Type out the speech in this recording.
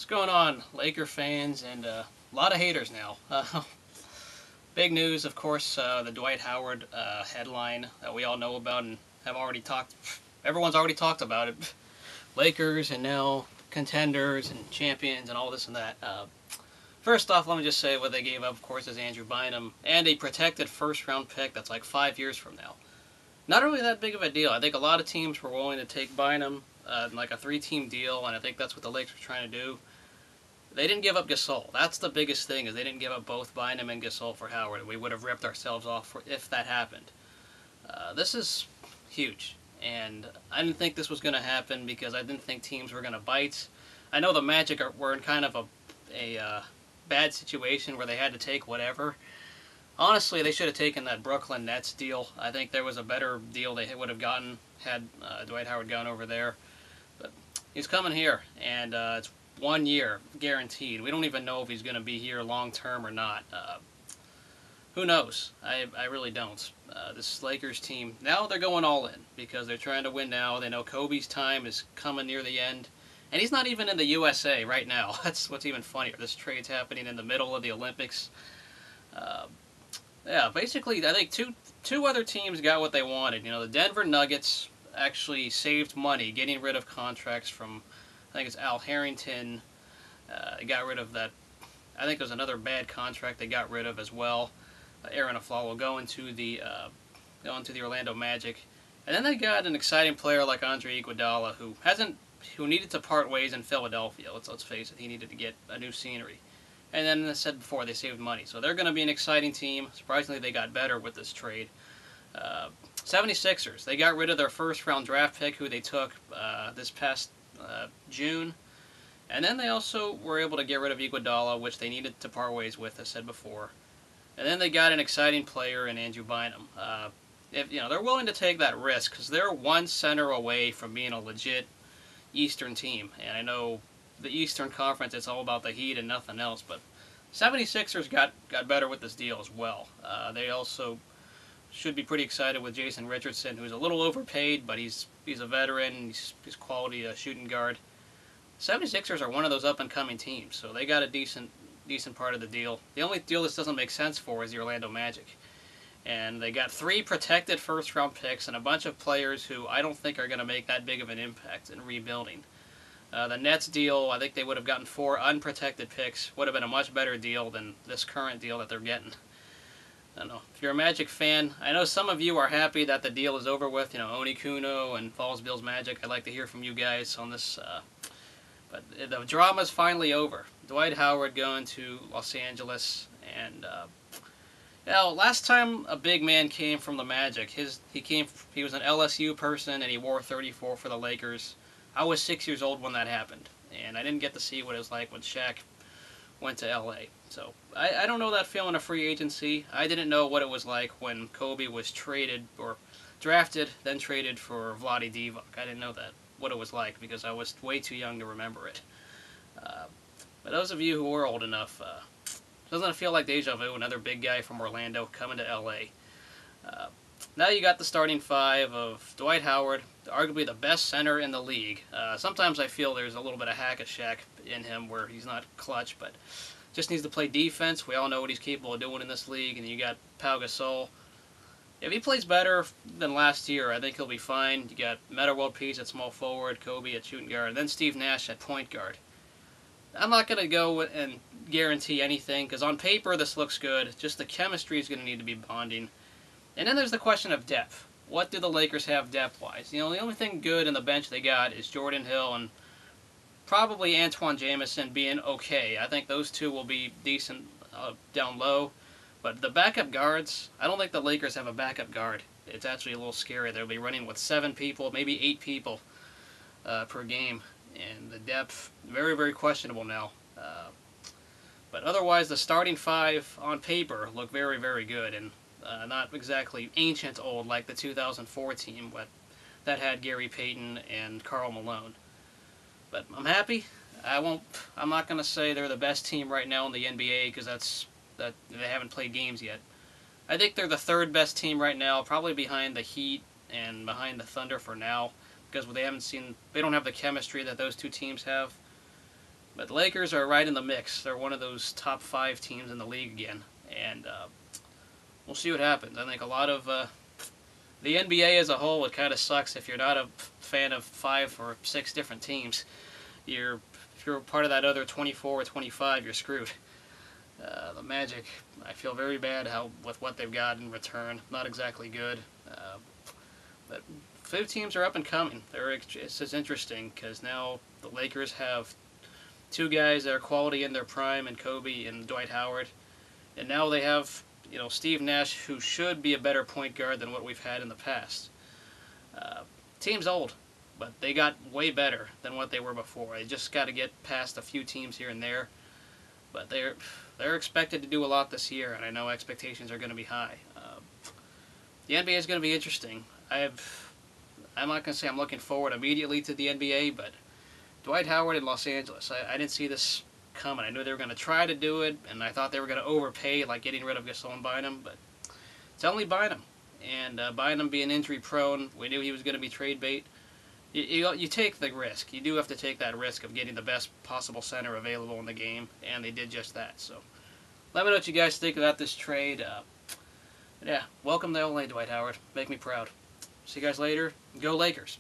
What's going on, Laker fans and a lot of haters now? Big news, of course, the Dwight Howard headline that we all know about and have already talked. Everyone's already talked about it. Lakers and now contenders and champions and all this and that. First off, let me just say what they gave up, of course, is Andrew Bynum and a protected first-round pick that's like 5 years from now. Not really that big of a deal. I think a lot of teams were willing to take Bynum in like a three-team deal, and I think that's what the Lakers were trying to do. They didn't give up Gasol. That's the biggest thing, is they didn't give up both Bynum and Gasol for Howard. We would have ripped ourselves off if that happened. This is huge, and I didn't think this was going to happen because I didn't think teams were going to bite. I know the Magic were in kind of a bad situation where they had to take whatever. Honestly, they should have taken that Brooklyn Nets deal. I think there was a better deal they would have gotten had Dwight Howard gone over there. But he's coming here, and it's 1 year guaranteed. We don't even know if he's going to be here long term or not. Who knows? I really don't. This Lakers team, now they're going all in because they're trying to win now. They know Kobe's time is coming near the end. And he's not even in the USA right now. That's what's even funnier. This trade's happening in the middle of the Olympics. Yeah, basically, I think two other teams got what they wanted. You know, the Denver Nuggets actually saved money getting rid of contracts from, I think it's Al Harrington. They got rid of that. I think it was another bad contract they got rid of as well. Aaron Aflalo going to the Orlando Magic, and then they got an exciting player like Andre Iguodala who needed to part ways in Philadelphia. Let's face it, he needed to get a new scenery. And then, as I said before, they saved money. So they're going to be an exciting team. Surprisingly, they got better with this trade. 76ers, they got rid of their first-round draft pick, who they took this past June. And then they also were able to get rid of Iguodala, which they needed to part ways with, as I said before. And then they got an exciting player in Andrew Bynum. They're willing to take that risk because they're one center away from being a legit Eastern team. And I know the Eastern Conference, it's all about the Heat and nothing else, but 76ers got better with this deal as well. They also should be pretty excited with Jason Richardson, who's a little overpaid, but he's a veteran. He's quality shooting guard. 76ers are one of those up-and-coming teams, so they got a decent part of the deal. The only deal this doesn't make sense for is the Orlando Magic. And they got 3 protected first-round picks and a bunch of players who I don't think are going to make that big of an impact in rebuilding. The Nets deal, I think they would have gotten 4 unprotected picks. Would have been a much better deal than this current deal that they're getting. I don't know. If you're a Magic fan, I know some of you are happy that the deal is over with. You know, Oni Kuno and Falls Bills Magic. I'd like to hear from you guys on this. But the drama's finally over. Dwight Howard going to Los Angeles, and last time a big man came from the Magic, he was an LSU person and he wore 34 for the Lakers. I was 6 years old when that happened, and I didn't get to see what it was like when Shaq went to LA. So I don't know that feeling of free agency. I didn't know what it was like when Kobe was traded or drafted, then traded for Vlade Divac. I didn't know what it was like because I was way too young to remember it. But those of you who were old enough, doesn't it feel like deja vu? Another big guy from Orlando coming to LA. Now you got the starting 5 of Dwight Howard, arguably the best center in the league. Sometimes I feel there's a little bit of hack-a-shack in him where he's not clutch, but just needs to play defense. We all know what he's capable of doing in this league. And you got Pau Gasol. If he plays better than last year, I think he'll be fine. You got Metta World Peace at small forward, Kobe at shooting guard, and then Steve Nash at point guard. I'm not going to go and guarantee anything because on paper this looks good. Just the chemistry is going to need to be bonding. And then there's the question of depth. What do the Lakers have depth-wise? You know, the only thing good in the bench they got is Jordan Hill and probably Antoine Jamison being okay. I think those two will be decent down low. But the backup guards, I don't think the Lakers have a backup guard. It's actually a little scary. They'll be running with 7 people, maybe 8 people per game. And the depth, very, very questionable now. But otherwise, the starting 5 on paper look very, very good. And not exactly ancient old like the 2004 team, but that had Gary Payton and Karl Malone. But I'm happy. I'm not going to say they're the best team right now in the NBA because that they haven't played games yet. I think they're the 3rd best team right now, probably behind the Heat and behind the Thunder for now, because they don't have the chemistry that those two teams have. But the Lakers are right in the mix. They're one of those top 5 teams in the league again, and we'll see what happens. I think a lot of the NBA as a whole, it kind of sucks if you're not a fan of 5 or 6 different teams. If you're part of that other 24 or 25, you're screwed. The Magic, I feel very bad with what they've got in return. Not exactly good. But 5 teams are up and coming. It's just interesting because now the Lakers have 2 guys that are quality in their prime, and Kobe and Dwight Howard. And now they have, Steve Nash, who should be a better point guard than what we've had in the past. Team's old, but they got way better than what they were before. They just got to get past a few teams here and there. But they're expected to do a lot this year, and I know expectations are going to be high. The NBA is going to be interesting. I'm not going to say I'm looking forward immediately to the NBA, but Dwight Howard in Los Angeles, I didn't see this coming. I knew they were going to try to do it, and I thought they were going to overpay, like getting rid of Gasol and Bynum, but it's only Bynum. And Bynum being injury prone, we knew he was going to be trade bait. You take the risk. You do have to take that risk of getting the best possible center available in the game, and they did just that. So let me know what you guys think about this trade. Yeah, welcome to LA, Dwight Howard. Make me proud. See you guys later. Go Lakers.